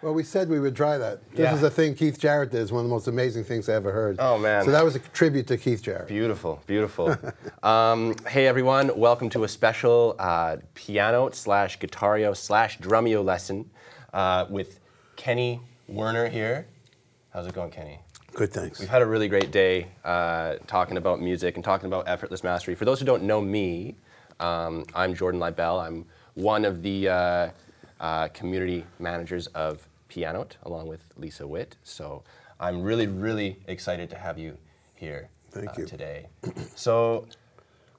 Well, we said we would try that. This is a thing Keith Jarrett did. It's one of the most amazing things I ever heard. Oh, man. So that was a tribute to Keith Jarrett. Beautiful, beautiful. Hey, everyone. Welcome to a special Pianote / Guitario / Drumeo lesson with Kenny Werner here. How's it going, Kenny? Good, thanks. We've had a really great day talking about music and talking about Effortless Mastery. For those who don't know me, I'm Jordan Libel. I'm one of the community managers of Pianote, along with Lisa Witt. So I'm really, really excited to have you here today. So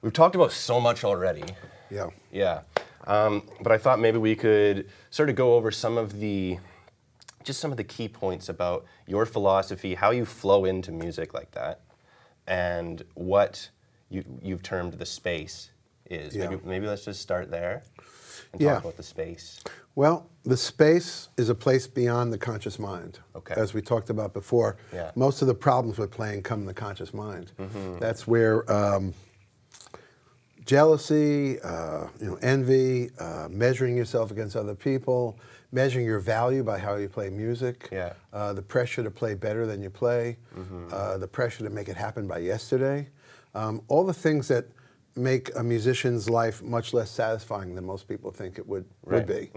we've talked about so much already. Yeah. Yeah. But I thought maybe we could sort of go over some of the key points about your philosophy, how you flow into music like that, and what you've termed the space is. Yeah. Maybe let's just start there and talk about the space. Well, the space is a place beyond the conscious mind. Okay. As we talked about before, most of the problems with playing come in the conscious mind. Mm-hmm. That's where jealousy, envy, measuring yourself against other people, measuring your value by how you play music, the pressure to play better than you play, the pressure to make it happen by yesterday, all the things that make a musician's life much less satisfying than most people think it would be,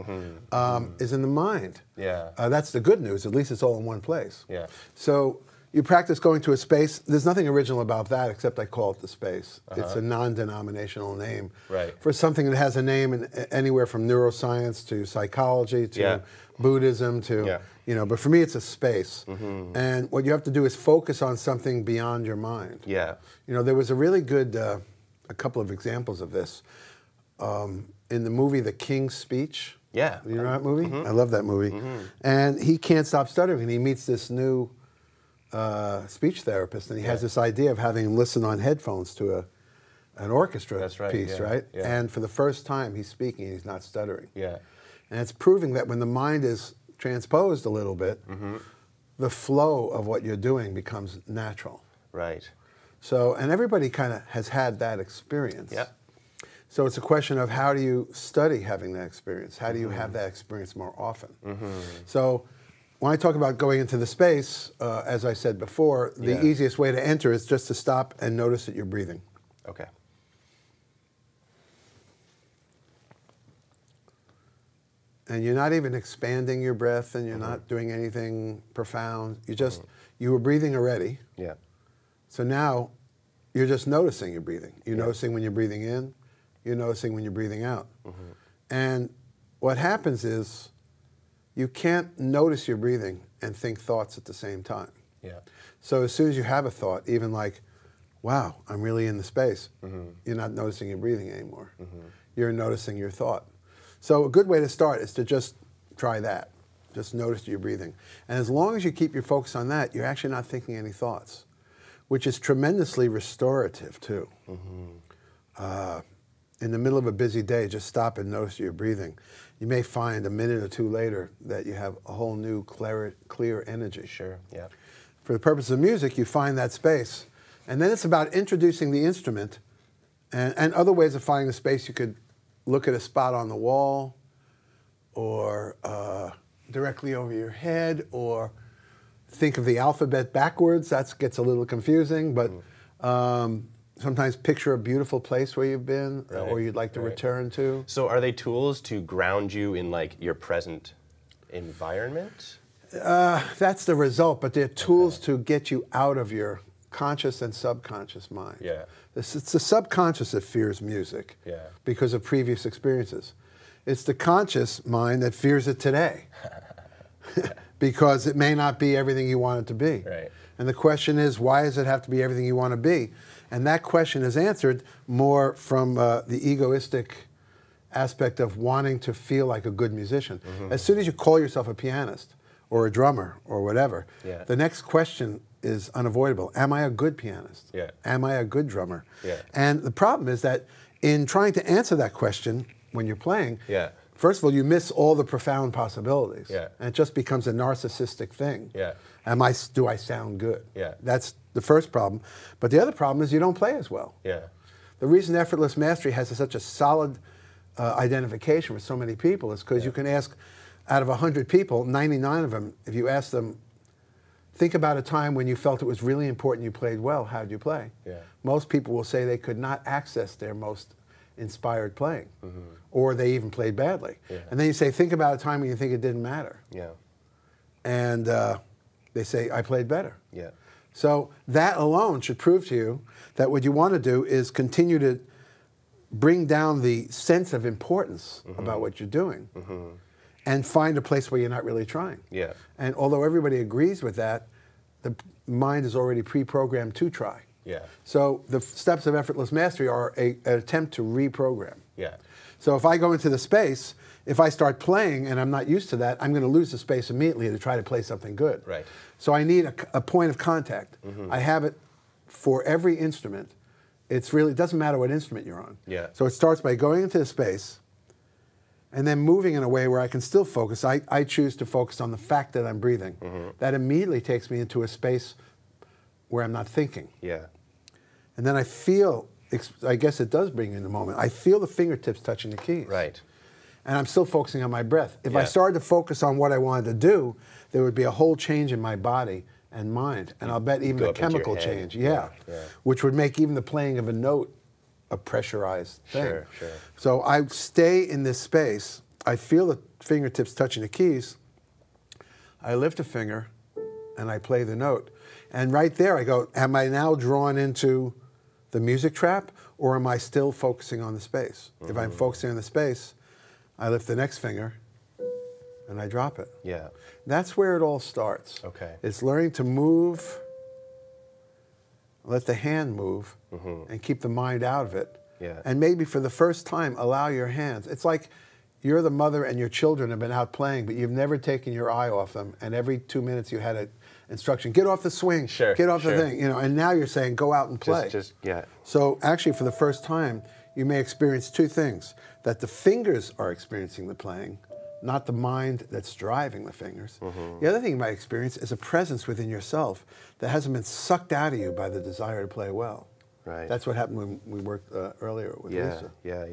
is in the mind. Yeah. That's the good news. At least it's all in one place. Yeah. So you practice going to a space. There's nothing original about that except I call it the space. It's a non-denominational name for something that has a name in anywhere from neuroscience to psychology to Buddhism to, but for me it's a space. And what you have to do is focus on something beyond your mind. Yeah. There was a really good, a couple of examples of this. In the movie The King's Speech. Yeah. You know that movie? I love that movie. And he can't stop stuttering, and he meets this new speech therapist, and he has this idea of having him listen on headphones to an orchestra piece, right? And for the first time, he's speaking, and he's not stuttering. Yeah. And it's proving that when the mind is transposed a little bit, the flow of what you're doing becomes natural. Right. So, and everybody kind of has had that experience. Yeah. So it's a question of how do you study having that experience? How do you have that experience more often? So when I talk about going into the space, as I said before, the easiest way to enter is just to stop and notice that you're breathing. Okay. And you're not even expanding your breath, and you're not doing anything profound. You were breathing already. Yeah. So now you're just noticing you're breathing. You're noticing when you're breathing in. You're noticing when you're breathing out. And what happens is you can't notice your breathing and think thoughts at the same time. Yeah. So as soon as you have a thought, even like, wow, I'm really in the space, you're not noticing your breathing anymore. You're noticing your thought. So a good way to start is to just try that. Just notice your breathing. And as long as you keep your focus on that, you're actually not thinking any thoughts, which is tremendously restorative too. In the middle of a busy day, just stop and notice your breathing. You may find a minute or two later that you have a whole new clear energy. Sure, yeah. For the purpose of music, you find that space. And then it's about introducing the instrument and other ways of finding the space. You could look at a spot on the wall or directly over your head, or think of the alphabet backwards. That gets a little confusing, but sometimes picture a beautiful place where you've been or you'd like to return to. So are they tools to ground you in like your present environment? That's the result, but they're tools to get you out of your conscious and subconscious mind. Yeah. It's the subconscious that fears music because of previous experiences. It's the conscious mind that fears it today because it may not be everything you want it to be. Right. And the question is, why does it have to be everything you want to be? And that question is answered more from the egoistic aspect of wanting to feel like a good musician. As soon as you call yourself a pianist or a drummer or whatever, the next question is unavoidable. Am I a good pianist? Am I a good drummer? And the problem is that in trying to answer that question when you're playing, first of all, you miss all the profound possibilities. And it just becomes a narcissistic thing. Do I sound good? That's the first problem. But the other problem is you don't play as well. The reason Effortless Mastery has such a solid identification with so many people is because you can ask, out of 100 people, 99 of them, if you ask them, think about a time when you felt it was really important you played well, how did you play? Yeah. Most people will say they could not access their most inspired playing, or they even played badly. Yeah. And then you say, think about a time when you think it didn't matter. Yeah. And they say, I played better. Yeah. So that alone should prove to you that what you want to do is continue to bring down the sense of importance about what you're doing, and find a place where you're not really trying. Yeah. And although everybody agrees with that, the mind is already pre-programmed to try. Yeah. So the steps of effortless mastery are an attempt to reprogram. Yeah. So if I go into the space, if I start playing and I'm not used to that, I'm going to lose the space immediately to try to play something good. Right. So I need a point of contact. I have it for every instrument. It doesn't matter what instrument you're on. Yeah. So it starts by going into the space and then moving in a way where I can still focus. I choose to focus on the fact that I'm breathing. That immediately takes me into a space where I'm not thinking. Yeah. And then I feel, I guess it does bring you in the moment, I feel the fingertips touching the keys. Right. And I'm still focusing on my breath. If I Yeah. started to focus on what I wanted to do, there would be a whole change in my body and mind. And I'll bet even Go a up into your chemical head. change, Yeah. which would make even the playing of a note a pressurized thing. Sure, sure. So I stay in this space. I feel the fingertips touching the keys. I lift a finger and I play the note. And right there I go, am I now drawn into the music trap, or am I still focusing on the space? If I'm focusing on the space, I lift the next finger and I drop it. Yeah. That's where it all starts. Okay. It's learning to move, let the hand move, and keep the mind out of it. Yeah. And maybe for the first time, allow your hands. It's like you're the mother and your children have been out playing, but you've never taken your eye off them, and every 2 minutes you had an instruction, get off the swing, Sure, get off the sure. thing, and now you're saying, go out and play. Yeah. So actually, for the first time, you may experience two things: that the fingers are experiencing the playing, not the mind that's driving the fingers. The other thing you might experience is a presence within yourself that hasn't been sucked out of you by the desire to play well. Right. That's what happened when we worked earlier with Lisa. Yeah.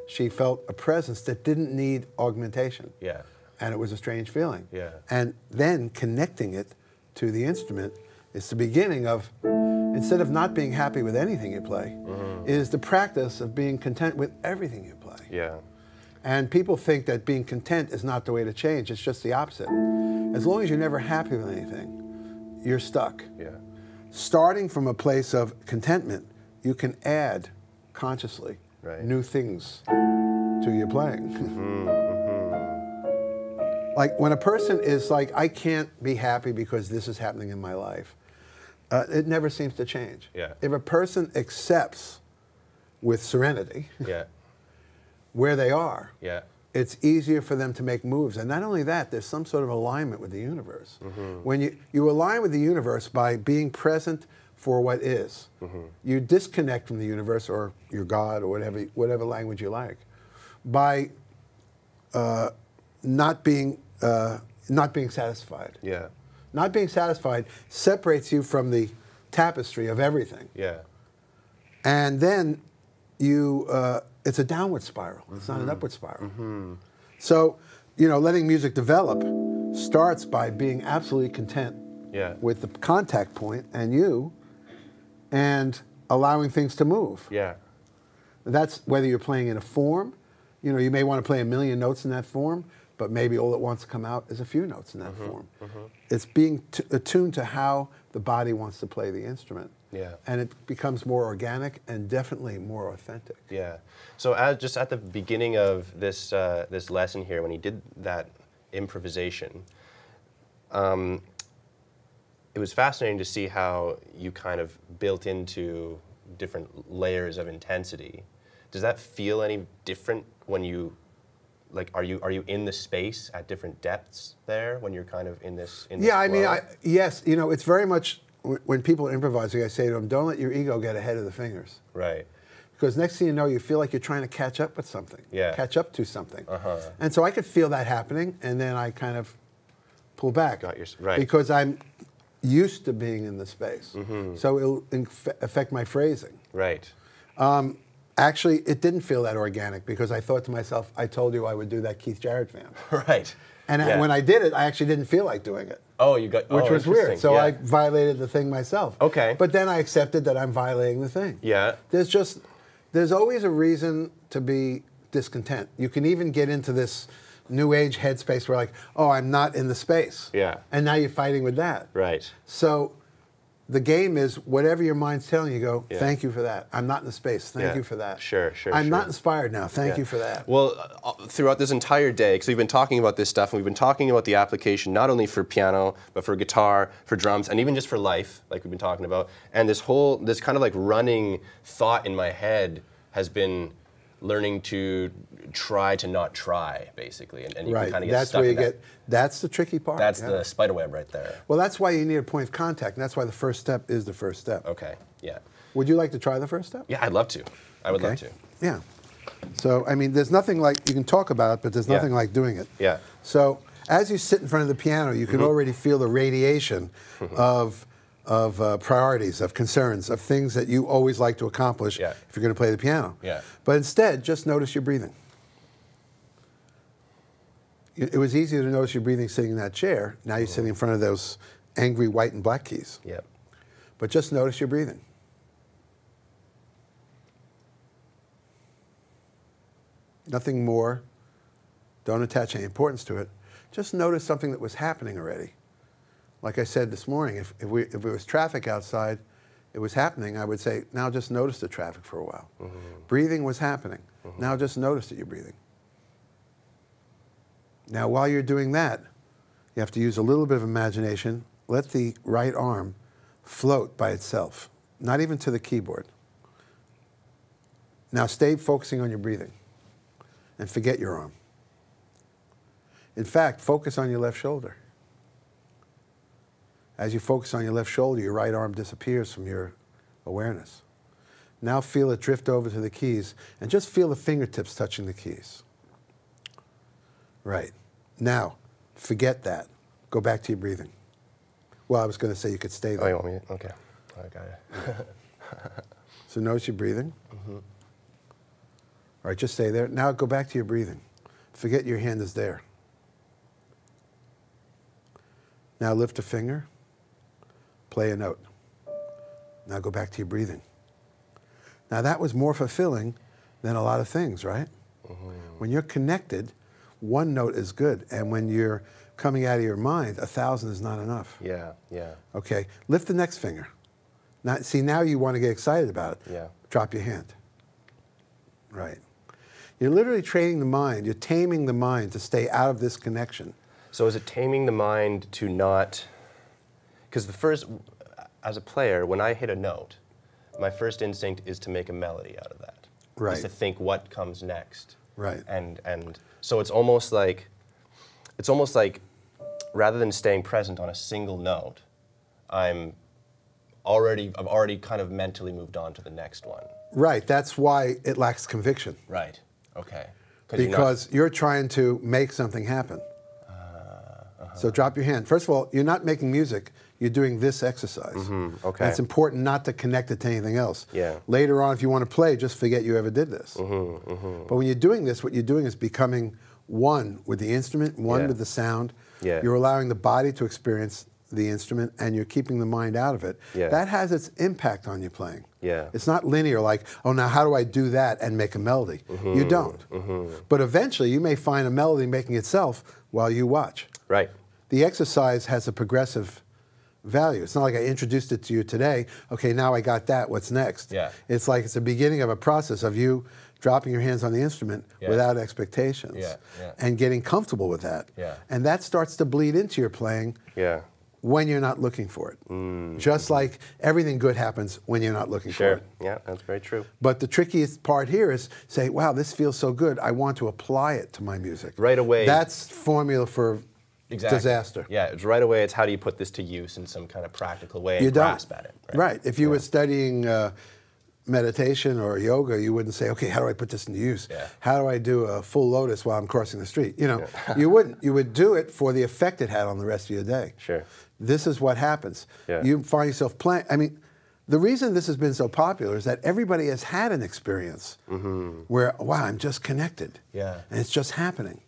She felt a presence that didn't need augmentation. Yeah. And it was a strange feeling. Yeah. And then connecting it to the instrument is the beginning of, instead of not being happy with anything you play, is the practice of being content with everything you play. Yeah. And people think that being content is not the way to change. It's just the opposite. As long as you're never happy with anything, you're stuck. Yeah. Starting from a place of contentment, you can add consciously new things to your playing. Like when a person is like, I can't be happy because this is happening in my life, it never seems to change. Yeah. If a person accepts with serenity Yeah. where they are, Yeah. it's easier for them to make moves. And not only that, there's some sort of alignment with the universe. When you align with the universe by being present for what is, you disconnect from the universe or your God or whatever language you like by not being satisfied. Yeah. Not being satisfied separates you from the tapestry of everything. Yeah. And then you, it's a downward spiral. It's not an upward spiral. So, letting music develop starts by being absolutely content with the contact point and you, and allowing things to move. Yeah. That's whether you're playing in a form. You may want to play 1,000,000 notes in that form, but maybe all that wants to come out is a few notes in that form. It's being attuned to how the body wants to play the instrument. Yeah. And it becomes more organic and definitely more authentic. Yeah. So just at the beginning of this this lesson here, when he did that improvisation, it was fascinating to see how you kind of built into different layers of intensity. Does that feel any different when you, like, are you in the space at different depths there when you're kind of in this? Yeah, I mean, flow? yes, it's very much when people are improvising, I say to them, don't let your ego get ahead of the fingers. Right. Because next thing you know, you feel like you're trying to catch up with something. Yeah. Catch up to something. And so I could feel that happening, and then I kind of pull back. Right. Because I'm used to being in the space. So it'll affect my phrasing. Right. Actually, it didn't feel that organic because I thought to myself, I told you I would do that Keith Jarrett fan. Right. And when I did it, I actually didn't feel like doing it. Oh, you got which was weird. So yeah. I violated the thing myself. Okay. But then I accepted that I'm violating the thing. Yeah. There's always a reason to be discontent. You can even get into this new age headspace where like, oh, I'm not in the space. Yeah. And now you're fighting with that. Right. So the game is whatever your mind's telling you, go, yeah. thank you for that. I'm not in the space. Thank yeah. you for that. Sure. I'm not inspired now. Thank yeah. you for that. Well, throughout this entire day, because we've been talking about this stuff, and we've been talking about the application not only for piano, but for guitar, for drums, and even just for life, like we've been talking about. And this kind of like running thought in my head has been learning to try to not try, basically, and you right. can kind of get that's stuck where you in that. get. That's the tricky part. That's yeah. the spider web right there. Well, that's why you need a point of contact, and that's why the first step is the first step. Okay. Yeah. Would you like to try the first step? Yeah, I'd love to. I would love to. Yeah. So, I mean, there's nothing like, you can talk about it, but there's nothing like doing it. Yeah. So, as you sit in front of the piano, you can already feel the radiation of priorities, of concerns, of things that you always like to accomplish if you're going to play the piano. Yeah. But instead, just notice your breathing. It was easier to notice your breathing sitting in that chair. Now you're sitting in front of those angry white and black keys. Yep. But just notice your breathing. Nothing more. Don't attach any importance to it. Just notice something that was happening already. Like I said this morning, if it was traffic outside, it was happening, I would say, now just notice the traffic for a while. Breathing was happening. Now just notice that you're breathing. Now while you're doing that, you have to use a little bit of imagination. Let the right arm float by itself, not even to the keyboard. Now stay focusing on your breathing and forget your arm. In fact, focus on your left shoulder. As you focus on your left shoulder, your right arm disappears from your awareness. Now feel it drift over to the keys and just feel the fingertips touching the keys. Right. Now, forget that. Go back to your breathing. Well, I was going to say you could stay there. Oh, you want me to? Okay. I got it. So notice your breathing. All right, just stay there. Now go back to your breathing. Forget your hand is there. Now lift a finger. Play a note. Now go back to your breathing. Now that was more fulfilling than a lot of things, right? When you're connected, one note is good. And when you're coming out of your mind, 1,000 is not enough. Yeah, yeah. Okay, lift the next finger. Now, see, now you want to get excited about it. Yeah. Drop your hand. Right. You're literally training the mind, you're taming the mind to stay out of this connection. So is it taming the mind to not, because as a player, when I hit a note, my first instinct is to make a melody out of that. Right. Is to think what comes next. Right. And so it's almost like rather than staying present on a single note, I've already kind of mentally moved on to the next one. Right, that's why it lacks conviction. Right, okay. Because you're trying to make something happen. So drop your hand. First of all, you're not making music, you're doing this exercise. Okay. And it's important not to connect it to anything else. Yeah. Later on, if you want to play, just forget you ever did this. But when you're doing this, what you're doing is becoming one with the instrument, one with the sound. Yeah. You're allowing the body to experience the instrument, and you're keeping the mind out of it. Yeah. That has its impact on your playing. Yeah. It's not linear like, oh, now how do I do that and make a melody? You don't. But eventually, you may find a melody making itself while you watch. Right. The exercise has a progressive value. It's not like I introduced it to you today. Okay, now I got that. What's next? Yeah. It's like it's the beginning of a process of you dropping your hands on the instrument without expectations and getting comfortable with that. Yeah. And that starts to bleed into your playing when you're not looking for it. Just like everything good happens when you're not looking for it. Yeah, that's very true. But the trickiest part here is say, wow, this feels so good. I want to apply it to my music. Right away. That's formula for disaster. Yeah, it's right away. It's how do you put this to use in some kind of practical way and You don't. grasp at it. Right. If you were studying meditation or yoga, you wouldn't say, okay, how do I put this into use? How do I do a full lotus while I'm crossing the street? You know, you wouldn't. You would do it for the effect it had on the rest of your day. Sure. This is what happens. You find yourself playing. I mean, the reason this has been so popular is that everybody has had an experience where, wow, I'm just connected. And it's just happening.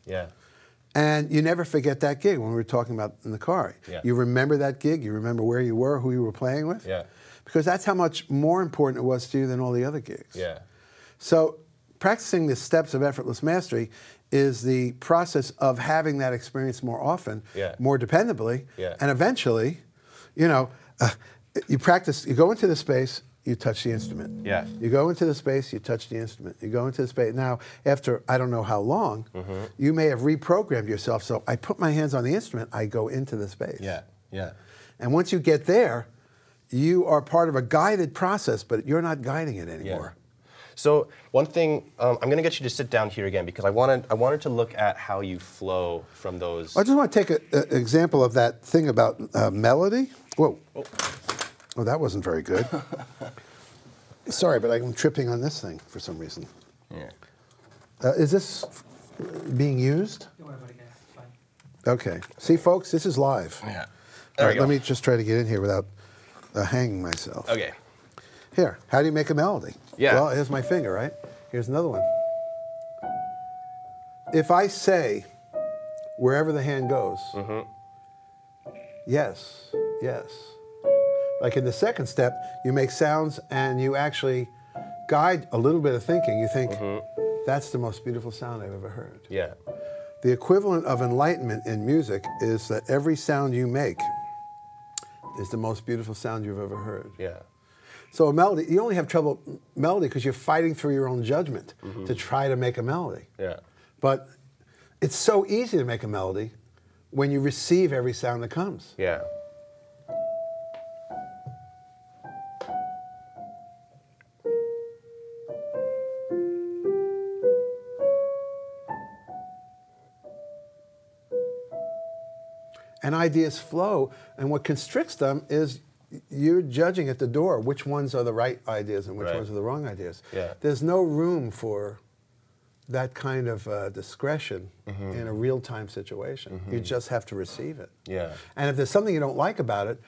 And you never forget that gig when we were talking about in the car. Yeah. You remember that gig, you remember where you were, who you were playing with. Yeah. Because that's how much more important it was to you than all the other gigs. Yeah. So practicing the steps of effortless mastery is the process of having that experience more often, Yeah. more dependably, Yeah. and eventually, you know, you practice, you go into the space, you touch the instrument. Yeah. You go into the space, you touch the instrument. You go into the space. Now, after I don't know how long, you may have reprogrammed yourself. So I put my hands on the instrument, I go into the space. Yeah. Yeah. And once you get there, you are part of a guided process, but you're not guiding it anymore. So one thing, I'm going to get you to sit down here again because I wanted to look at how you flow from those. I just want to take an example of that thing about melody. Whoa. Oh, that wasn't very good. Sorry, but I'm tripping on this thing for some reason. Yeah. Is this being used? Don't worry about it, guys. It's fine. Okay. See, folks, this is live. Yeah. All right, let me just try to get in here without hanging myself. Okay. Here, how do you make a melody? Yeah. Well, here's my finger, right? Here's another one. If I say, wherever the hand goes, yes, yes. Like in the second step, you make sounds and you actually guide a little bit of thinking. You think, that's the most beautiful sound I've ever heard. Yeah. The equivalent of enlightenment in music is that every sound you make is the most beautiful sound you've ever heard. Yeah. So a melody, you only have trouble melody because you're fighting through your own judgment to try to make a melody. Yeah. But it's so easy to make a melody when you receive every sound that comes. Yeah. And ideas flow, and what constricts them is you're judging at the door which ones are the right ideas and which Right. ones are the wrong ideas. Yeah. There's no room for that kind of discretion in a real-time situation. You just have to receive it. Yeah. And if there's something you don't like about it,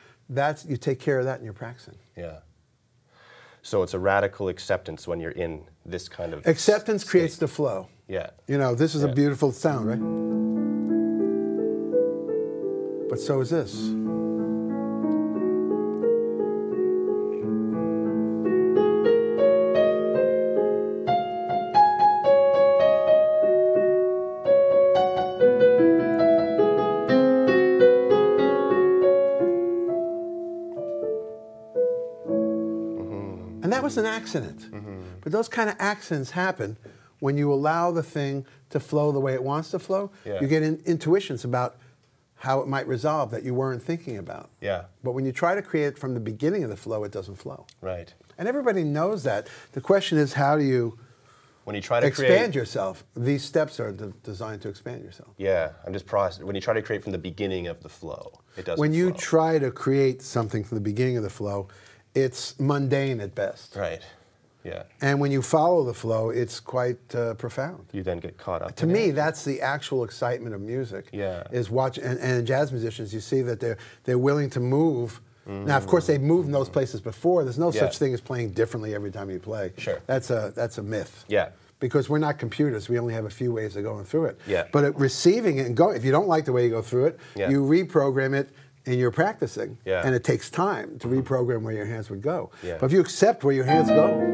you take care of that in your practicing. Yeah. So it's a radical acceptance when you're in this kind of Acceptance state. creates the flow. Yeah. You know, this is a Yeah. beautiful sound, right? But so is this. And that was an accident. But those kind of accidents happen when you allow the thing to flow the way it wants to flow. Yeah. You get intuitions about how it might resolve that you weren't thinking about. Yeah. But when you try to create it from the beginning of the flow, it doesn't flow. Right. And everybody knows that. The question is, how do you When you try to expand create, yourself? These steps are designed to expand yourself. yeah, I'm just processing. When you try to create from the beginning of the flow, it doesn't. When you flow. try to create something from the beginning of the flow, it's mundane at best. Right. Yeah. And when you follow the flow, it's quite profound. You then get caught up. To in me, it. that's the actual excitement of music. Yeah. Is watch and jazz musicians, you see that they're willing to move. Now, of course, they've moved in those places before. There's no Yeah. such thing as playing differently every time you play. Sure. That's a myth. Yeah. Because we're not computers. We only have a few ways of going through it. Yeah. But receiving it and if you don't like the way you go through it, Yeah. you reprogram it in your practicing. Yeah. And it takes time to reprogram where your hands would go. Yeah. But if you accept where your hands go,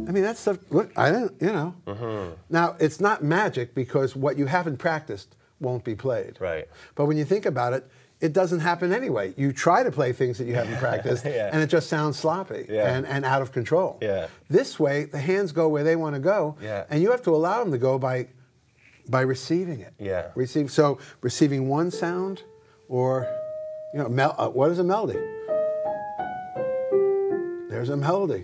I mean, that's stuff, look, I don't, you know. Now, it's not magic because what you haven't practiced won't be played. Right. But when you think about it, it doesn't happen anyway. You try to play things that you haven't practiced, Yeah. and it just sounds sloppy Yeah. and out of control. Yeah. This way, the hands go where they want to go, Yeah. and you have to allow them to go by receiving it. Yeah. So receiving one sound, or, you know, what is a melody? There's a melody.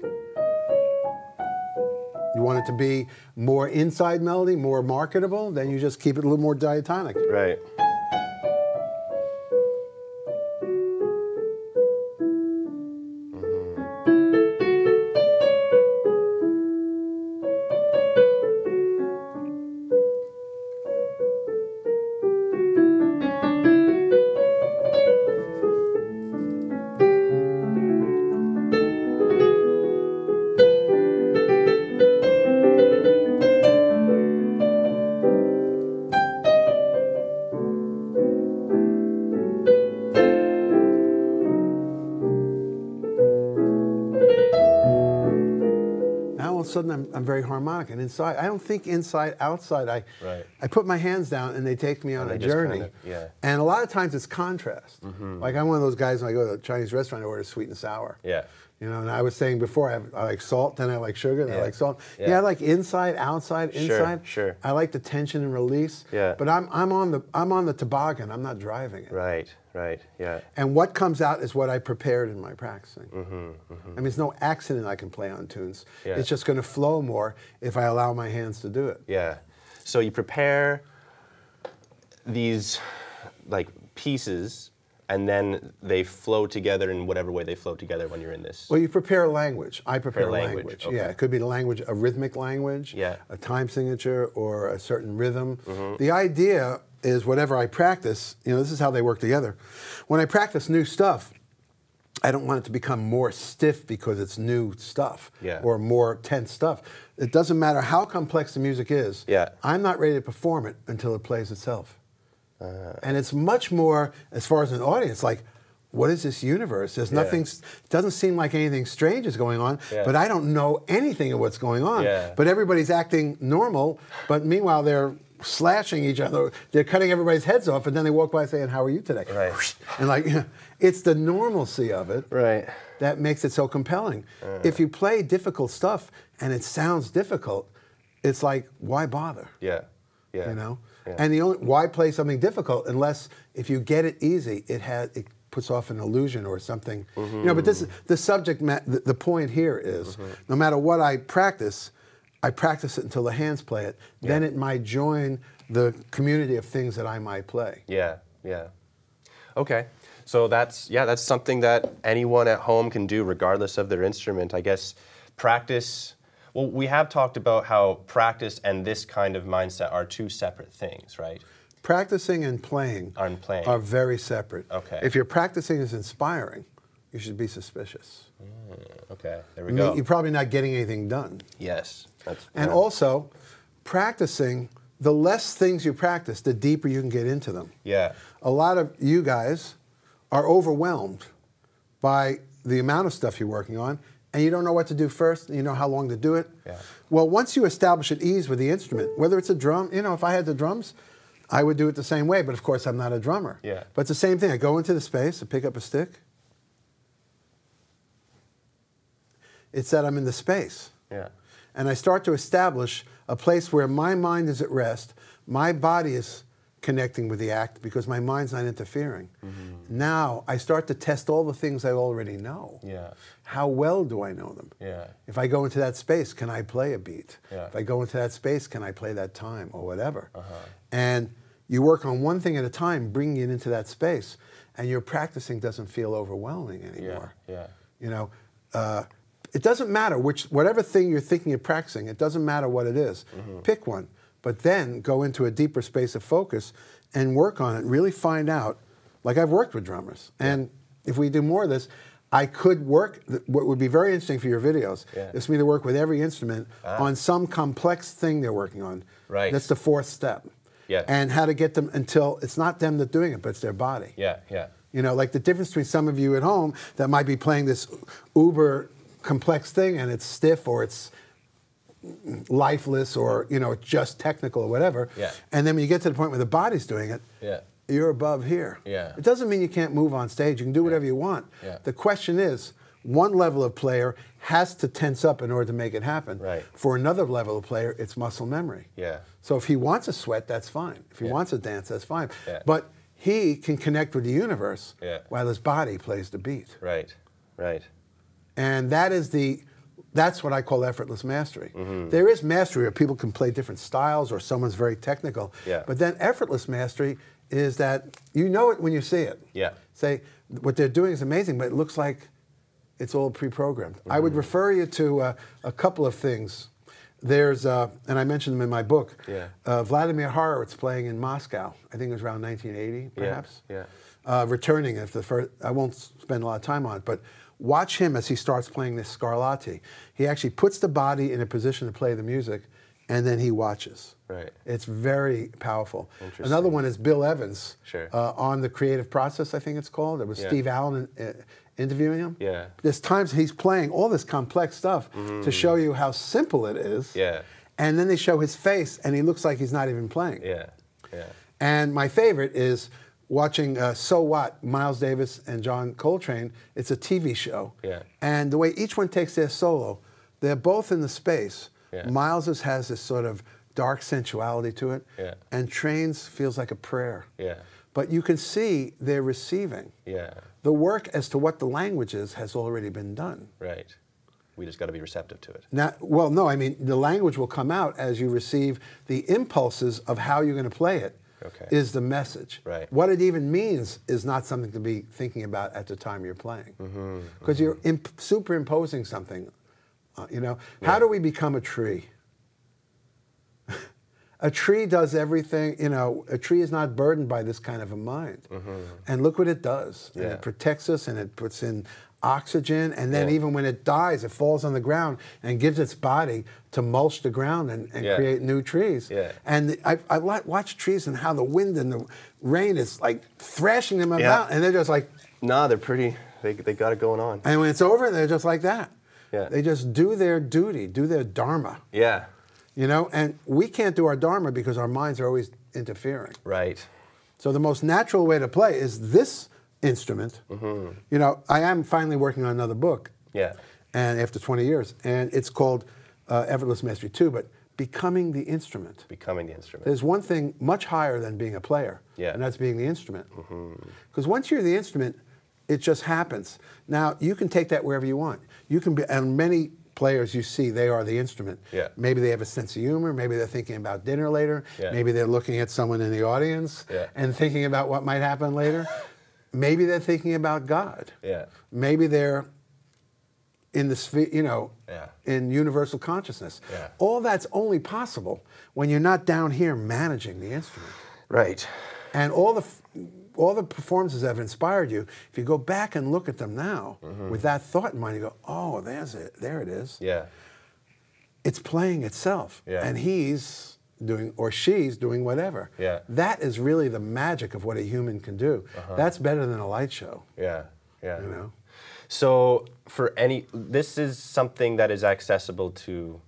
You want it to be more inside melody, more marketable, then you just keep it a little more diatonic. Right. sudden I'm very harmonic. And inside, I don't think inside, outside. I put my hands down and they take me on a journey. And a lot of times it's contrast. Like I'm one of those guys when I go to a Chinese restaurant, I order sweet and sour. You know, and I was saying before, I like salt, then I like sugar, then I like salt. I like inside, outside, inside. I like the tension and release. But I'm on the toboggan. I'm not driving it. Right. And what comes out is what I prepared in my practicing. I mean, there's no accident I can play on tunes. It's just going to flow more if I allow my hands to do it. So you prepare these like pieces, and then they flow together in whatever way they flow together when you're in this. Well, you prepare language. I prepare language. Okay. Yeah, it could be the language, a rhythmic language, a time signature, or a certain rhythm. The idea is whatever I practice, you know, this is how they work together. When I practice new stuff, I don't want it to become more stiff because it's new stuff or more tense stuff. It doesn't matter how complex the music is. I'm not ready to perform it until it plays itself. And it's much more, as far as an audience, like, what is this universe? There's nothing, it doesn't seem like anything strange is going on, but I don't know anything of what's going on. But everybody's acting normal, but meanwhile they're slashing each other. They're cutting everybody's heads off, and then they walk by saying, how are you today? And like, it's the normalcy of it that makes it so compelling. If you play difficult stuff and it sounds difficult, it's like, why bother? You know? And the only, why play something difficult unless if you get it easy, it puts off an illusion or something. You know, but this is the subject. The point here is, no matter what I practice it until the hands play it. Then it might join the community of things that I might play. Okay, so that's something that anyone at home can do regardless of their instrument. I guess practice. Well, we have talked about how practice and this kind of mindset are two separate things, right? Practicing and playing are very separate. Okay. If your practicing is inspiring, you should be suspicious. Okay, there we go. You're probably not getting anything done. Yes. And also, practicing, the less things you practice, the deeper you can get into them. A lot of you guys are overwhelmed by the amount of stuff you're working on, and you don't know what to do first, and you know how long to do it. Well, once you establish at ease with the instrument, whether it's a drum, you know, if I had the drums, I would do it the same way, but of course I'm not a drummer. But it's the same thing. I go into the space, I pick up a stick. It's that I'm in the space. And I start to establish a place where my mind is at rest, my body is connecting with the act because my mind's not interfering. Now I start to test all the things I already know. How well do I know them? If I go into that space, can I play a beat? If I go into that space, can I play that time or whatever? And you work on one thing at a time, bringing it into that space, and your practicing doesn't feel overwhelming anymore. You know, it doesn't matter whatever thing you're thinking of practicing, it doesn't matter what it is. Pick one, but then go into a deeper space of focus and work on it, really find out, like I've worked with drummers, and if we do more of this, I could work, what would be very interesting for your videos, is for me to work with every instrument on some complex thing they're working on. That's the fourth step. And how to get them until it's not them that's doing it, but it's their body. You know, like the difference between some of you at home that might be playing this uber complex thing and it's stiff or it's lifeless or, you know, just technical or whatever. And then when you get to the point where the body's doing it, you're above here. It doesn't mean you can't move on stage. You can do whatever you want. The question is, one level of player has to tense up in order to make it happen. For another level of player, it's muscle memory. So if he wants to sweat, that's fine. If he wants to dance, that's fine. But he can connect with the universe while his body plays the beat. And that's what I call effortless mastery. There is mastery where people can play different styles or someone's very technical. But then effortless mastery is that you know it when you see it. Say, what they're doing is amazing, but it looks like it's all pre-programmed. I would refer you to a couple of things. There's, and I mentioned them in my book, Vladimir Horowitz playing in Moscow. I think it was around 1980, perhaps. Returning after the first, I won't spend a lot of time on it, but watch him as he starts playing this Scarlatti. He actually puts the body in a position to play the music, and then he watches. Right. It's very powerful. Interesting. Another one is Bill Evans Sure. on The Creative Process, I think it's called. It was Steve Allen interviewing him. Yeah. There's times he's playing all this complex stuff to show you how simple it is. Yeah. And then they show his face, and he looks like he's not even playing. Yeah. Yeah. And my favorite is watching So What, Miles Davis and John Coltrane. It's a TV show. Yeah. And the way each one takes their solo, they're both in the space. Yeah. Miles's has this sort of dark sensuality to it. Yeah. And Train's feels like a prayer. Yeah. But you can see they're receiving. Yeah. The work as to what the language is has already been done. Right. We just got to be receptive to it. Now, well, no, I mean, the language will come out as you receive the impulses of how you're going to play it. Okay. Is the message. Right. What it even means is not something to be thinking about at the time you're playing. Because you're superimposing something, you know. Yeah. How do we become a tree? A tree does everything, you know, a tree is not burdened by this kind of a mind. And look what it does. And Yeah. it protects us, and it puts in oxygen, and then Yeah. even when it dies, it falls on the ground and gives its body to mulch the ground and Yeah. create new trees. Yeah. And I watch trees and how the wind and the rain is like thrashing them about, and they're just like, Nah, they're pretty, they got it going on. and when it's over, they're just like that. Yeah. They just do their duty, do their dharma, Yeah. you know? And we can't do our dharma because our minds are always interfering. Right. So the most natural way to play is this instrument. You know, I am finally working on another book. Yeah. And after 20 years, and it's called Effortless Mastery 2, but becoming the instrument. Becoming the instrument. There's one thing much higher than being a player, Yeah. and that's being the instrument. Because once you're the instrument, it just happens. Now, you can take that wherever you want. You can be, and many players you see, they are the instrument. Yeah. Maybe they have a sense of humor, maybe they're thinking about dinner later, Yeah. maybe they're looking at someone in the audience Yeah. and thinking about what might happen later. Maybe they're thinking about God. Yeah. Maybe they're in the sphere, you know, Yeah. in universal consciousness. Yeah. All that's only possible when you're not down here managing the instrument. Right. And all the performances that have inspired you, if you go back and look at them now with that thought in mind, you go, oh, there's it, there it is. Yeah. It's playing itself, Yeah. and he's doing, or she's doing whatever. Yeah. That is really the magic of what a human can do. That's better than a light show, Yeah. Yeah. you know? So for this is something that is accessible to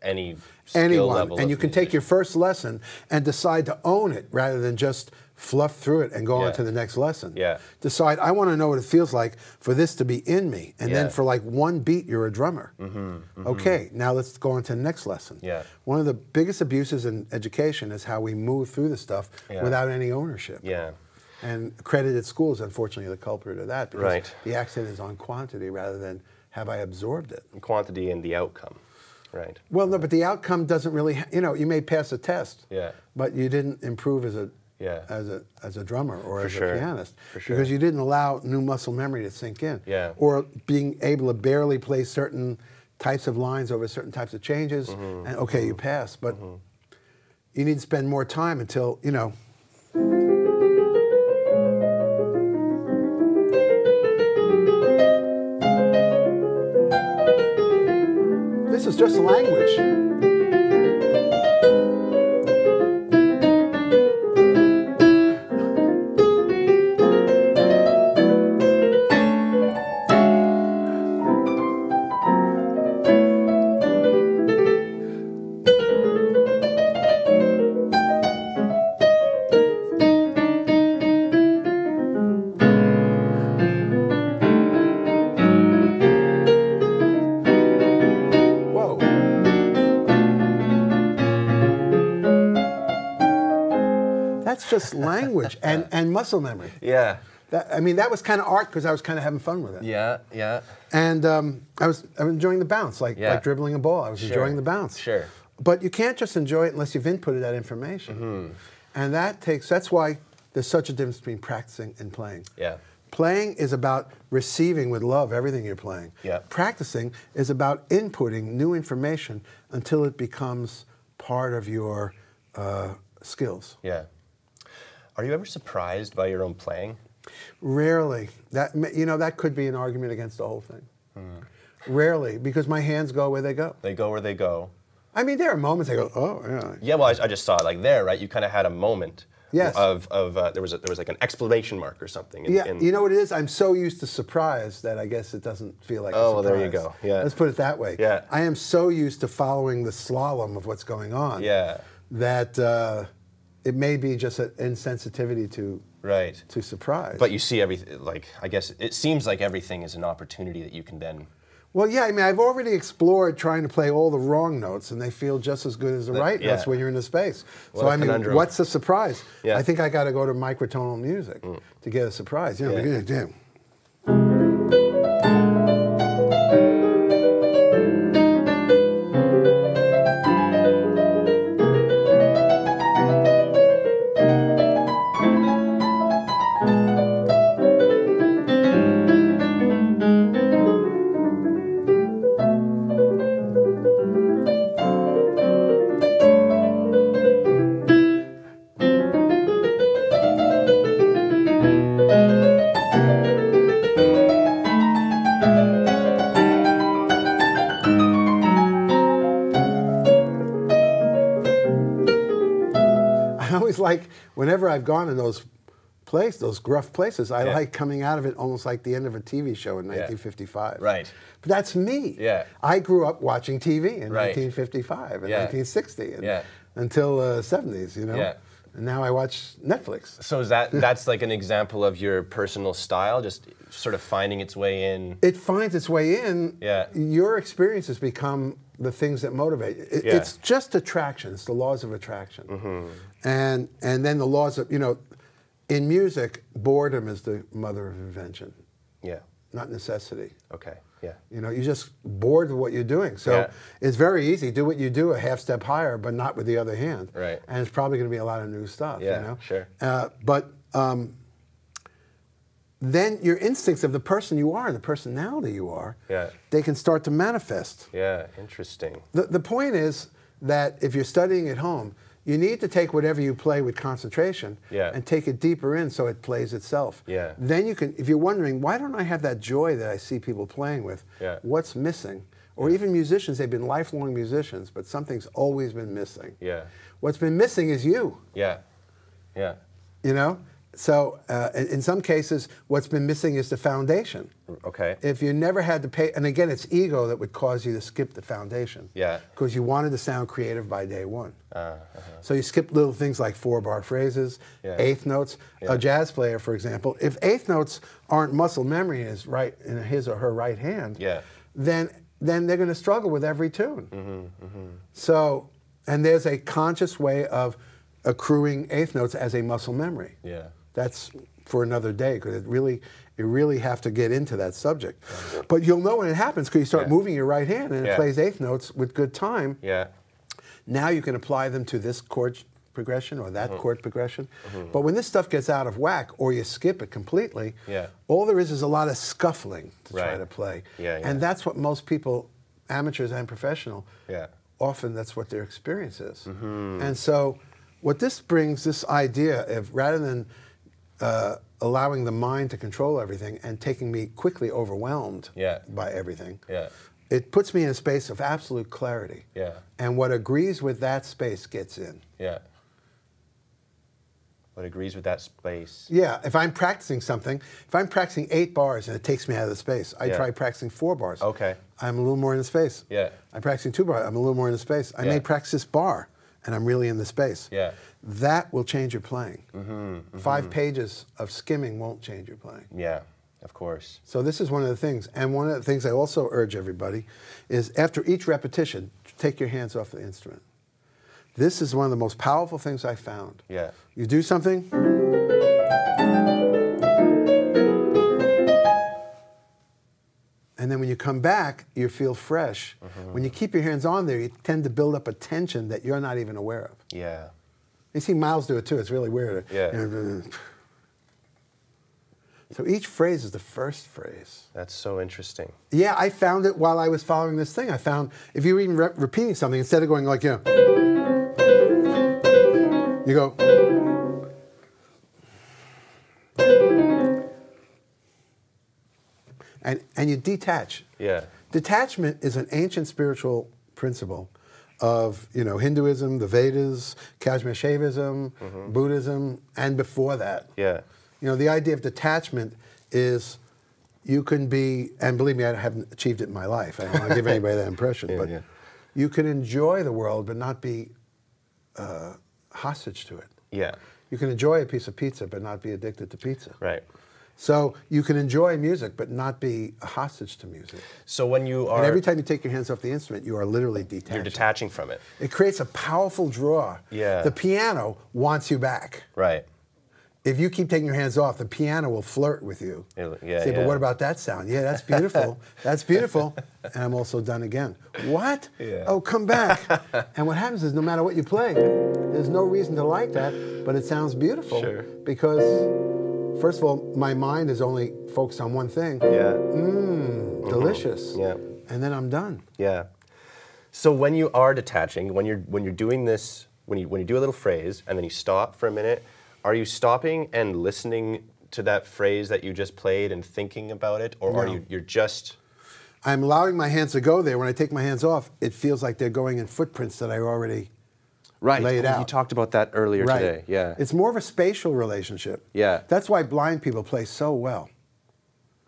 any skill Anyone, level and of you can take musician. your first lesson and decide to own it rather than just fluff through it and go on Yeah. to the next lesson. Yeah. Decide, I want to know what it feels like for this to be in me. And then Yeah. for like one beat, you're a drummer. Okay, now let's go on to the next lesson. Yeah. One of the biggest abuses in education is how we move through the stuff Yeah. without any ownership. Yeah. And accredited schools, unfortunately, are the culprit of that because Right. the accent is on quantity rather than have I absorbed it. Quantity and the outcome. Right. Well, no, but the outcome doesn't really, you know, you may pass a test, Yeah. but you didn't improve as a Yeah. as a drummer or as sure. a pianist For sure. because you didn't allow new muscle memory to sink in. Yeah. Or being able to barely play certain types of lines over certain types of changes, and okay, you pass, but you need to spend more time until, you know. This is just language. Whoa. That's just language and muscle memory. Yeah. I mean, that was kind of art because I was kind of having fun with it. Yeah. Yeah. And I was enjoying the bounce, like Yeah. dribbling a ball. I was enjoying the bounce. Sure. But you can't just enjoy it unless you've inputted that information. And that's why there's such a difference between practicing and playing. Yeah. Playing is about receiving with love everything you're playing. Yeah. Practicing is about inputting new information until it becomes part of your skills. Yeah. Are you ever surprised by your own playing? Rarely. That could be an argument against the whole thing. Rarely, because my hands go where they go. They go where they go. I mean, there are moments I go, oh, yeah. Yeah, well, I just saw it like there, right? You kind of had a moment. Yes. There was like an exclamation mark or something. Yeah, you know what it is? I'm so used to surprise that I guess it doesn't feel like a surprise. Oh, well, there you go. Yeah. Let's put it that way. Yeah. I am so used to following the slalom of what's going on. Yeah. That it may be just an insensitivity to surprise. But you see everything, like, I guess it seems like everything is an opportunity that you can then... Well, yeah, I mean, I've already explored trying to play all the wrong notes, and they feel just as good as the right notes when you're in the space. What so, a I mean, conundrum. what's the surprise? Yeah. I think I got to go to microtonal music to get a surprise. You know, Yeah. I always like, whenever I've gone in those gruff places, I like coming out of it almost like the end of a TV show in 1955. Right. But that's me. Yeah. I grew up watching TV in 1955 and 1960 and until the 70s, you know? Yeah. And now I watch Netflix. So is that's like an example of your personal style, just sort of finding its way in? It finds its way in. Yeah. Your experiences become the things that motivate. It's just attraction. It's the laws of attraction. Mm-hmm. And then the laws of, you know, in music, boredom is the mother of invention. Yeah. Not necessity. Okay. Yeah. You know, you're just bored with what you're doing. So it's very easy. Do what you do a half step higher, but not with the other hand. Right. And it's probably going to be a lot of new stuff. Yeah, you know? sure. But then your instincts of the person you are, the personality you are, they can start to manifest. Yeah, interesting. The point is that if you're studying at home, you need to take whatever you play with concentration and take it deeper in so it plays itself. Yeah. Then you can, if you're wondering, why don't I have that joy that I see people playing with? What's missing? Or even musicians, they've been lifelong musicians, but something's always been missing. Yeah. What's been missing is you. Yeah. Yeah. You know? So in some cases, what's been missing is the foundation. Okay. If you never had to pay, and again, it's ego that would cause you to skip the foundation. Yeah. Because you wanted to sound creative by day one. So you skip little things like 4-bar phrases, eighth notes. A jazz player, for example, if eighth notes aren't muscle memory in his or her right hand, then they're going to struggle with every tune. So, and there's a conscious way of accruing eighth notes as a muscle memory. Yeah. That's for another day, because you really have to get into that subject. But you'll know when it happens because you start moving your right hand and it plays eighth notes with good time. Yeah. Now you can apply them to this chord progression or that chord progression. But when this stuff gets out of whack or you skip it completely, all there is a lot of scuffling to try to play. And that's what most people, amateurs and professional, often that's what their experience is. And so what this brings, this idea of, rather than allowing the mind to control everything and taking me quickly overwhelmed by everything, it puts me in a space of absolute clarity. And what agrees with that space gets in. What agrees with that space. Yeah, if I'm practicing something, if I'm practicing 8 bars and it takes me out of the space, I try practicing 4 bars. Okay. I'm a little more in the space. I'm practicing 2 bars, I'm a little more in the space. I may practice this bar, and I'm really in the space. That will change your playing. 5 pages of skimming won't change your playing. Yeah, of course. So this is one of the things. And one of the things I also urge everybody is, after each repetition, take your hands off the instrument. This is one of the most powerful things I found. You do something, and then when you come back, you feel fresh. When you keep your hands on there, you tend to build up a tension that you're not even aware of. You see Miles do it too. It's really weird. So each phrase is the first phrase. That's so interesting. Yeah, I found it while I was following this thing. I found if you were even repeating something, instead of going like, you go. And you detach. Detachment is an ancient spiritual principle of, you know, Hinduism, the Vedas, Kashmir Shaivism, Buddhism, and before that. Yeah. You know, the idea of detachment is you can be, and believe me, I haven't achieved it in my life. I don't want to give anybody that impression, but you can enjoy the world but not be hostage to it. Yeah. You can enjoy a piece of pizza but not be addicted to pizza. Right. So you can enjoy music but not be a hostage to music. So when you are... And every time you take your hands off the instrument, you are literally detaching. You're detaching from it. It creates a powerful draw. Yeah. The piano wants you back. Right. If you keep taking your hands off, the piano will flirt with you. Yeah, Say, but what about that sound? Yeah, that's beautiful. That's beautiful. And I'm also done again. What? Yeah. Oh, come back. And what happens is no matter what you play, there's no reason to like that, but it sounds beautiful. Sure. Because, first of all, my mind is only focused on one thing. Yeah. Delicious. Yeah. And then I'm done. Yeah. So when you are detaching, when you're doing this, when you do a little phrase and then you stop for a minute, are you stopping and listening to that phrase that you just played and thinking about it, or are you're just... I'm allowing my hands to go there. When I take my hands off, it feels like they're going in footprints that I already laid out. You talked about that earlier today. Yeah. It's more of a spatial relationship. Yeah. That's why blind people play so well.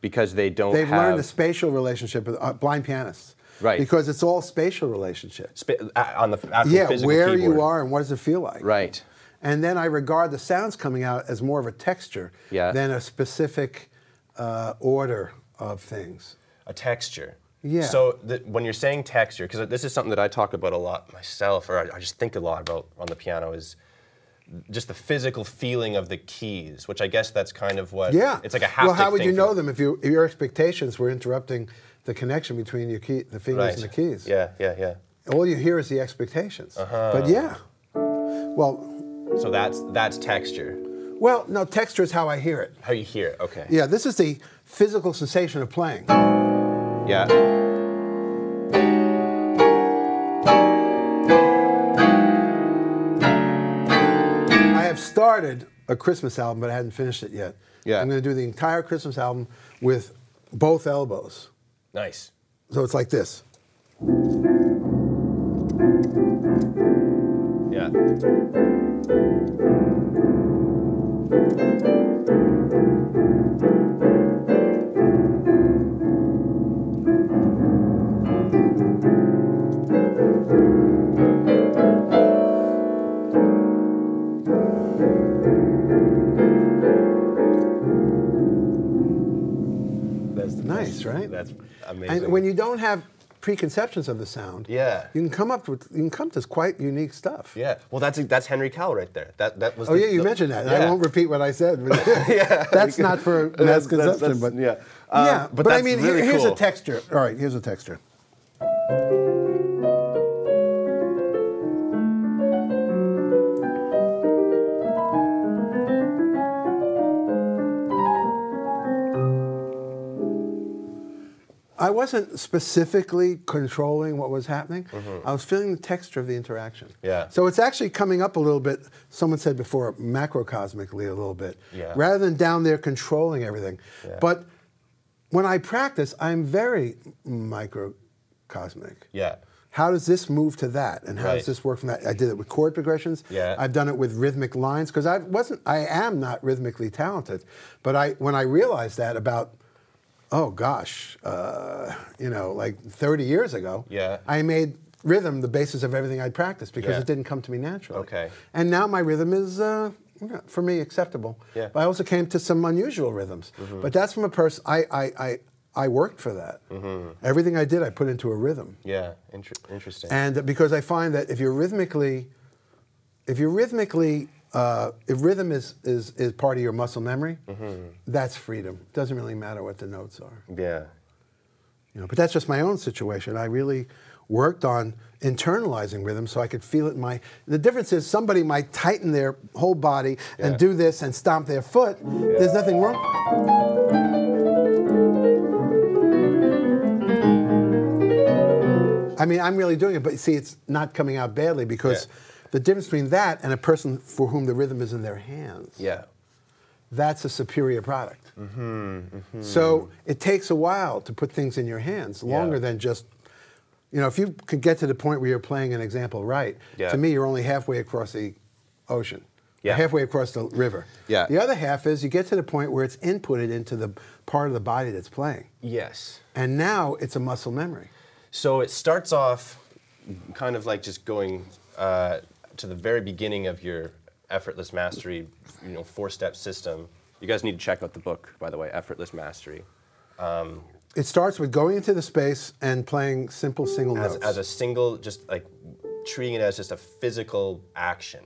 Because they don't They've learned a spatial relationship with blind pianists. Right. Because it's all spatial relationship. On the actual physical where keyboard. you are and what does it feel like. Right. And then I regard the sounds coming out as more of a texture than a specific order of things. A texture. Yeah. So when you're saying texture, because this is something that I talk about a lot myself, or I just think a lot about on the piano, is just the physical feeling of the keys, which I guess that's kind of what... Yeah. It's like a haptic Well, how would thing you know them if your expectations were interrupting the connection between your the fingers and the keys? Yeah, yeah, yeah. All you hear is the expectations. But yeah. Well... So that's texture. Well, no, texture is how I hear it. How you hear it, okay. Yeah, this is the physical sensation of playing. Yeah. I have started a Christmas album, but I hadn't finished it yet. Yeah. I'm going to do the entire Christmas album with both elbows. Nice. So it's like this. Yeah. That's nice, right? That's amazing. And when you don't have preconceptions of the sound, you can come to quite unique stuff. Yeah, well, that's Henry Cowell right there. That was. Oh yeah, you mentioned that. Yeah. I won't repeat what I said. But Yeah, that's not for misconception, but yeah, yeah. But I mean, really here's cool. a texture. All right, here's a texture. I wasn't specifically controlling what was happening. I was feeling the texture of the interaction. Yeah. So it's actually coming up a little bit, someone said before, macrocosmically a little bit. Yeah. Rather than down there controlling everything. Yeah. But when I practice, I'm very microcosmic. Yeah. How does this move to that? And how Right. does this work from that? I did it with chord progressions. Yeah. I've done it with rhythmic lines, because I am not rhythmically talented. But when I realized that about, oh gosh, like 30 years ago, Yeah. I made rhythm the basis of everything I'd practiced because Yeah. it didn't come to me naturally. Okay. And now my rhythm is, for me, acceptable. Yeah. But I also came to some unusual rhythms. But that's from a person, I worked for that. Everything I did, I put into a rhythm. Yeah, interesting. And because I find that if rhythm is part of your muscle memory, that's freedom. It doesn't really matter what the notes are. Yeah. But that's just my own situation. I really worked on internalizing rhythm so I could feel it in my... The difference is somebody might tighten their whole body and do this and stomp their foot. Yeah. There's nothing wrong. I mean, I'm really doing it, but see, it's not coming out badly because the difference between that and a person for whom the rhythm is in their hands, that's a superior product. So it takes a while to put things in your hands, longer than just, You know, if you could get to the point where you're playing an example right, to me, you're only halfway across the ocean. Yeah. Halfway across the river. Yeah. The other half is you get to the point where it's inputted into the part of the body that's playing. Yes. And now it's a muscle memory. So it starts off kind of like just going to the very beginning of your Effortless Mastery, you know, 4-step system. You guys need to check out the book, by the way, Effortless Mastery. It starts with going into the space and playing simple single notes. As a single, just like treating it as just a physical action.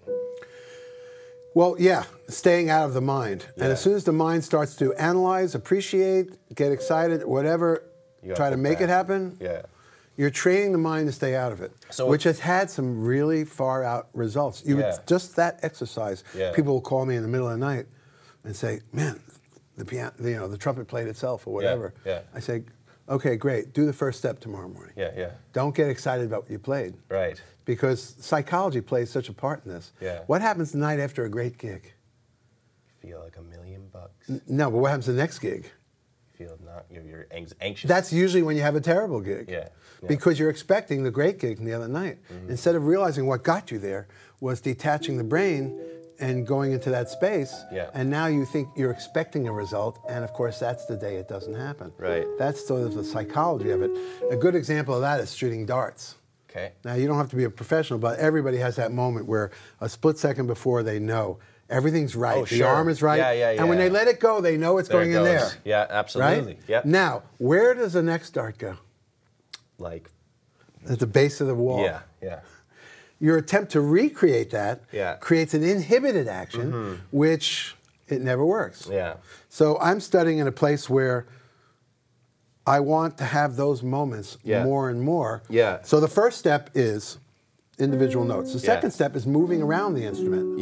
Well, yeah, staying out of the mind. Yeah. And as soon as the mind starts to analyze, appreciate, get excited, whatever, try to make it happen, you're training the mind to stay out of it, which has had some really far-out results. Just that exercise, people will call me in the middle of the night and say, man, the piano, you know, the trumpet played itself or whatever. I say, okay, great, do the first step tomorrow morning. Don't get excited about what you played. Right. Because psychology plays such a part in this. What happens the night after a great gig? You feel like $1 million. No, but what happens the next gig? You feel not, you're anxious. That's usually when you have a terrible gig. Because you're expecting the great gig from the other night. Instead of realizing what got you there was detaching the brain and going into that space, and now you think you're expecting a result, and of course that's the day it doesn't happen. Right. That's sort of the psychology of it. A good example of that is shooting darts. Okay. Now you don't have to be a professional, but everybody has that moment where a split second before they know everything's right, the arm is right, and when they let it go, they know it's going in there. Yeah, absolutely. Right? Now, where does the next dart go? Like at the base of the wall. Yeah. Your attempt to recreate that creates an inhibited action, which it never works. So I'm studying in a place where I want to have those moments more and more. So the first step is individual notes. The second step is moving around the instrument.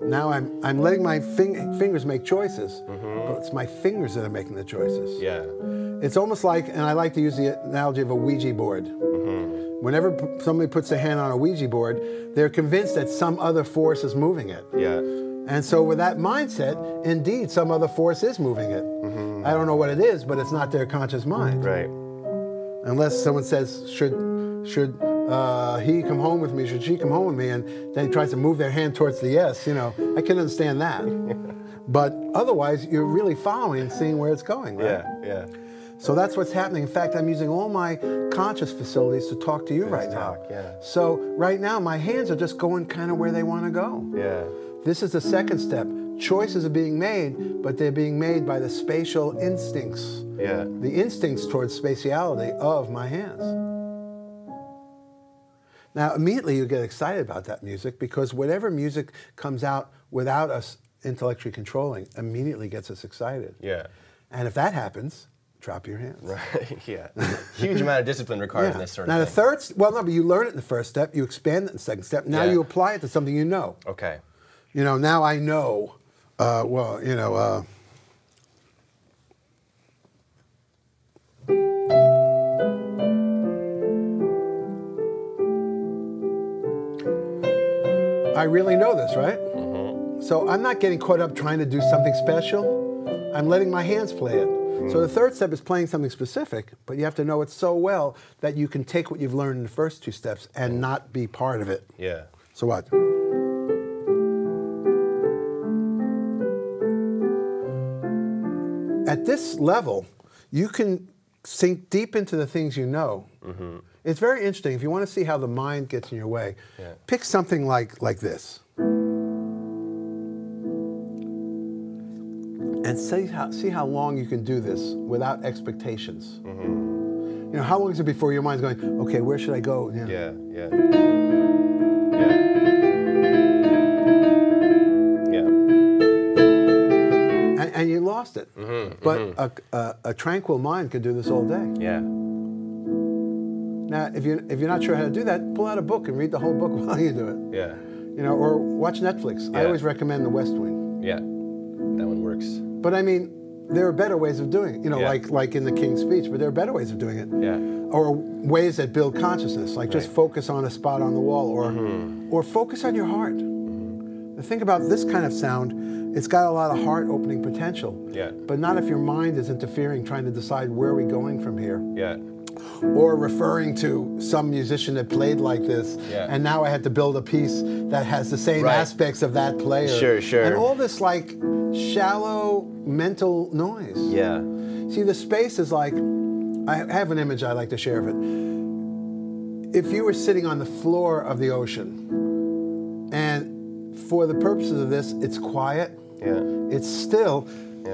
Now I'm letting my fingers make choices, but it's my fingers that are making the choices. It's almost like, and I like to use the analogy of a Ouija board. Whenever somebody puts their hand on a Ouija board, they're convinced that some other force is moving it. And so with that mindset, indeed, some other force is moving it. I don't know what it is, but it's not their conscious mind. Unless someone says, should he come home with me? Should she come home with me? And then tries to move their hand towards the yes. You know, I can understand that. But otherwise, you're really following, seeing where it's going, right? So that's what's happening. In fact, I'm using all my conscious facilities to talk to you right now. So right now, my hands are just going kind of where they want to go. This is the second step. Choices are being made, but they're being made by the spatial instincts. The instincts towards spatiality of my hands. Now, immediately you get excited about that music because whatever music comes out without us intellectually controlling immediately gets us excited. And if that happens, drop your hands. Huge amount of discipline required in this sort of thing. Now the third, well, no, but you learn it in the first step, you expand it in the second step. Now you apply it to something you know. You know, now I know, well, you know, I really know this, right? So I'm not getting caught up trying to do something special. I'm letting my hands play it. So the third step is playing something specific, but you have to know it so well that you can take what you've learned in the first two steps and not be part of it. So what? At this level, you can sink deep into the things you know. It's very interesting. If you want to see how the mind gets in your way, pick something like this. And see how long you can do this without expectations. You know, how long is it before your mind's going, okay, where should I go? You know? And you lost it. But a tranquil mind can do this all day. Now, if you're not sure how to do that, pull out a book and read the whole book while you do it. You know, or watch Netflix. I always recommend The West Wing. That one works. But I mean, there are better ways of doing it. You know, like in the King's Speech. But there are better ways of doing it. Or ways that build consciousness, like just focus on a spot on the wall, or focus on your heart. The thing about this kind of sound, it's got a lot of heart-opening potential. But not if your mind is interfering, trying to decide where are we going from here. or referring to some musician that played like this, and now I had to build a piece that has the same aspects of that player. Sure, sure. And all this like shallow mental noise. Yeah. See, the space is like, I have an image I like to share of it. If you were sitting on the floor of the ocean, and for the purposes of this, it's quiet, it's still,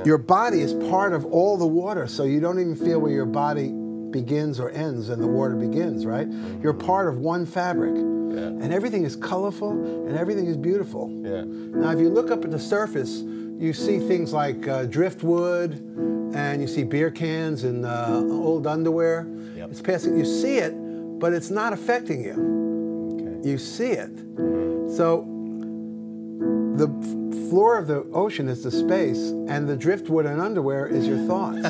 your body is part of all the water, so you don't even feel where your body begins or ends and the water begins, right? You're part of one fabric. And everything is colorful and everything is beautiful. Now, if you look up at the surface, you see things like driftwood, and you see beer cans and old underwear. It's passing. You see it, but it's not affecting you. You see it. So the floor of the ocean is the space, and the driftwood and underwear is your thoughts.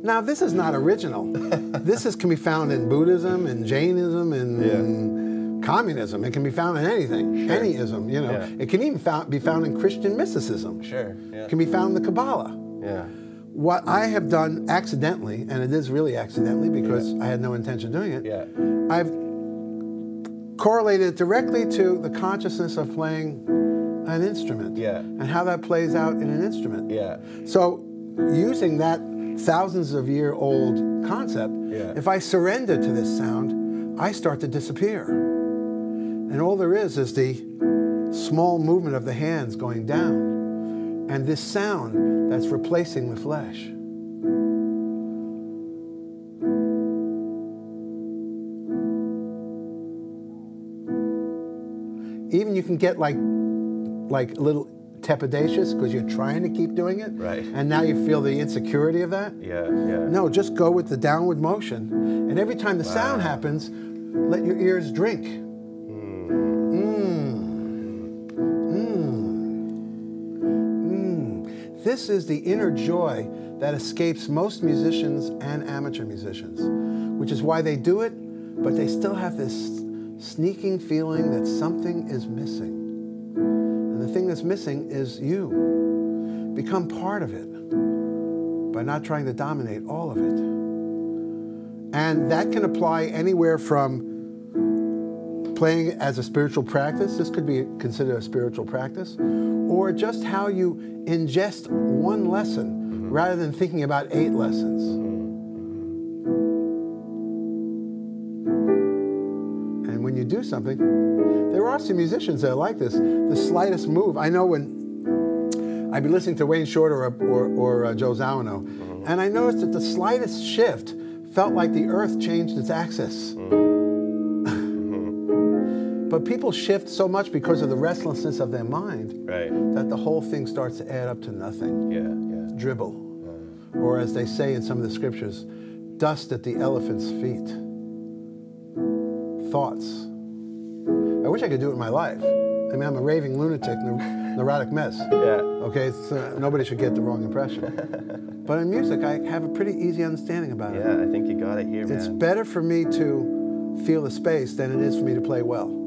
Now, this is not original. This can be found in Buddhism and Jainism and communism. It can be found in anything, any ism, you know. It can even be found in Christian mysticism. It can be found in the Kabbalah. What I have done accidentally, and it is really accidentally because I had no intention of doing it, I've correlated it directly to the consciousness of playing an instrument and how that plays out in an instrument. So using that thousands of year old concept, if I surrender to this sound, I start to disappear. And all there is the small movement of the hands going down and this sound that's replacing the flesh. Even you can get like a little trepidatious because you're trying to keep doing it, and now you feel the insecurity of that. No, just go with the downward motion, and every time the sound happens, let your ears drink. This is the inner joy that escapes most musicians and amateur musicians, which is why they do it, but they still have this sneaking feeling that something is missing. The thing that's missing is you. Become part of it by not trying to dominate all of it. And that can apply anywhere from playing as a spiritual practice, this could be considered a spiritual practice, or just how you ingest one lesson rather than thinking about 8 lessons. And when you do something, there are some musicians that are like this. The slightest move. I know when I'd be listening to Wayne Shorter or Joe Zawinul, and I noticed that the slightest shift felt like the earth changed its axis. But people shift so much because of the restlessness of their mind that the whole thing starts to add up to nothing. Dribble. Or as they say in some of the scriptures, dust at the elephant's feet. Thoughts. I wish I could do it in my life. I mean, I'm a raving lunatic, neurotic mess. Okay, so nobody should get the wrong impression. But in music, I have a pretty easy understanding about it. I think you got it here, man. It's better for me to feel the space than it is for me to play well.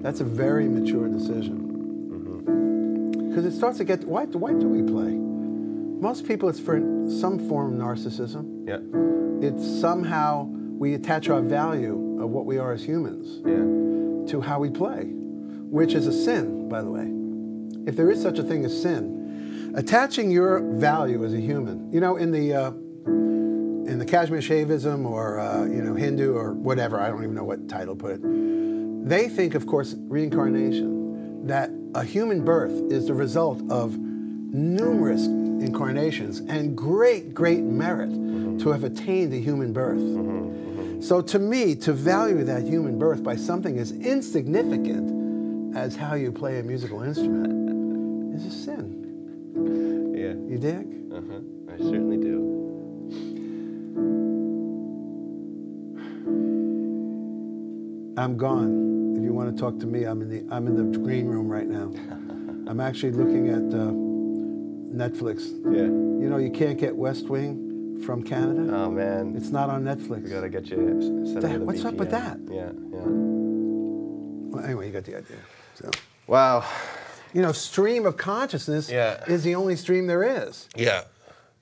That's a very mature decision. Because it starts to get, why do we play? Most people, it's for some form of narcissism. It's somehow we attach our value of what we are as humans to how we play, which is a sin, by the way. If there is such a thing as sin, attaching your value as a human, you know, in the Kashmir Shaivism or Hindu or whatever, I don't even know what title to put it, they think, of course, reincarnation, that a human birth is the result of numerous incarnations and great, great merit to have attained a human birth. So to me, to value that human birth by something as insignificant as how you play a musical instrument is a sin. You dig? I certainly do. I'm gone. If you want to talk to me, I'm in the green room right now. I'm actually looking at Netflix. You know, you can't get West Wing from Canada. Oh man, it's not on Netflix. We gotta get you set up with a What's VPN. up with that? Well, anyway, you got the idea. So. Wow. You know, stream of consciousness is the only stream there is.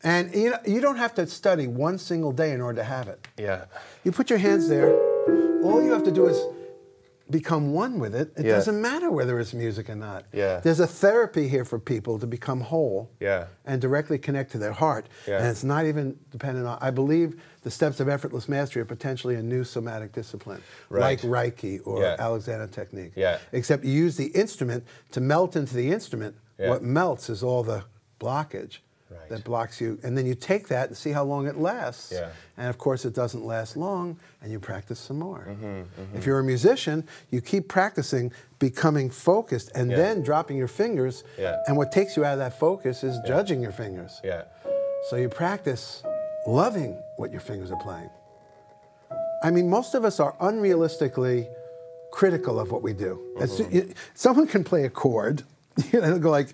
And you don't have to study one single day in order to have it. Yeah. You put your hands there. All you have to do is become one with it. It doesn't matter whether it's music or not. Yeah. There's a therapy here for people to become whole and directly connect to their heart. And it's not even dependent on, I believe the steps of effortless mastery are potentially a new somatic discipline, like Reiki or Alexander technique. Except you use the instrument to melt into the instrument. What melts is all the blockage that blocks you. And then you take that and see how long it lasts. And of course it doesn't last long, and you practice some more. If you're a musician, you keep practicing becoming focused and then dropping your fingers. And what takes you out of that focus is judging your fingers. So you practice loving what your fingers are playing. I mean, most of us are unrealistically critical of what we do. Someone can play a chord, and they'll go like,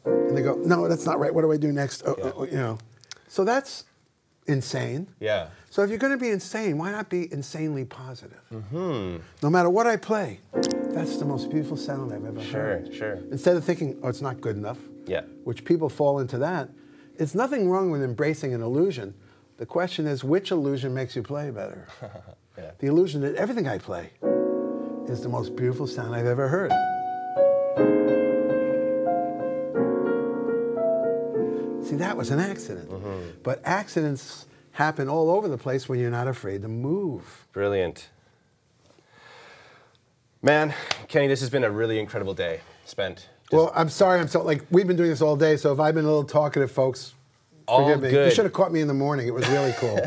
and they go, no, that's not right. What do I do next? You know, so that's insane. So if you're going to be insane, why not be insanely positive? No matter what I play, that's the most beautiful sound I've ever heard. Instead of thinking, oh, it's not good enough, which people fall into that, it's nothing wrong with embracing an illusion. The question is, which illusion makes you play better? The illusion that everything I play is the most beautiful sound I've ever heard. See, that was an accident. But accidents happen all over the place when you're not afraid to move. Brilliant. Man, Kenny, this has been a really incredible day spent. Well, I'm sorry, we've been doing this all day, so if I've been a little talkative, folks, forgive me. You should have caught me in the morning. It was really cool.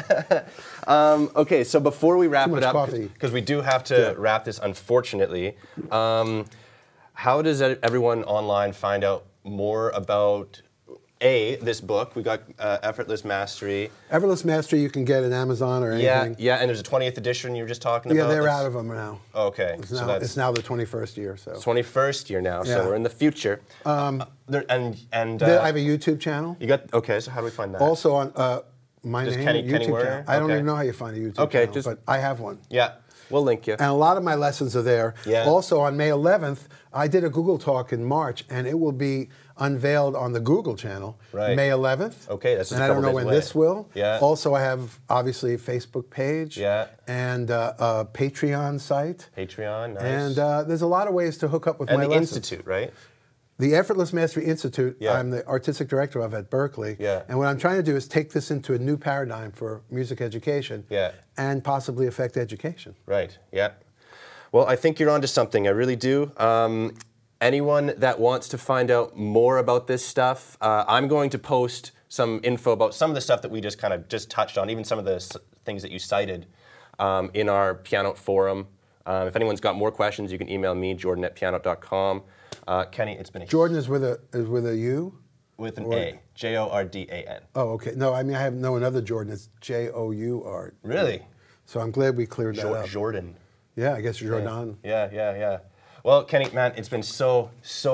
Okay, so before we wrap it up, coffee. because we do have to wrap this, unfortunately, how does everyone online find out more about this book? We got Effortless Mastery. Effortless Mastery you can get at Amazon or anything. And there's a 20th edition you were just talking about. Yeah, they're out of them now. Okay. It's now the 21st year. So 21st year now, so we're in the future. I have a YouTube channel. Okay, so how do we find that? Also on my name, Kenny Werner? channel. I don't even know how you find a YouTube channel, but I have one. We'll link you. And a lot of my lessons are there. Also on May 11th, I did a Google Talk in March, and it will be unveiled on the Google channel, May 11th. Okay, that's just and I don't know when this will. Yeah. Also, I have obviously a Facebook page. And a Patreon site. Patreon, nice. And there's a lot of ways to hook up with my lessons. And the Institute, right? The Effortless Mastery Institute, I'm the artistic director of at Berkeley. And what I'm trying to do is take this into a new paradigm for music education and possibly affect education. Well, I think you're onto something. I really do. Anyone that wants to find out more about this stuff, I'm going to post some info about some of the stuff that we just kind of touched on, even some of the things that you cited in our Pianote forum. If anyone's got more questions, you can email me, jordan@pianote.com. Kenny, it's been a... Jordan is with a U? With an A. Jordan. Oh, okay. No, I mean, I know another Jordan. It's Jour. Really? So I'm glad we cleared that up. Jordan. Yeah, I guess Jordan. Yeah. Well, Kenny, man, it's been so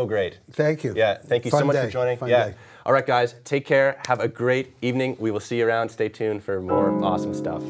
great. Thank you. Yeah, thank you so much for joining. Fun day. All right, guys, take care. Have a great evening. We will see you around. Stay tuned for more awesome stuff.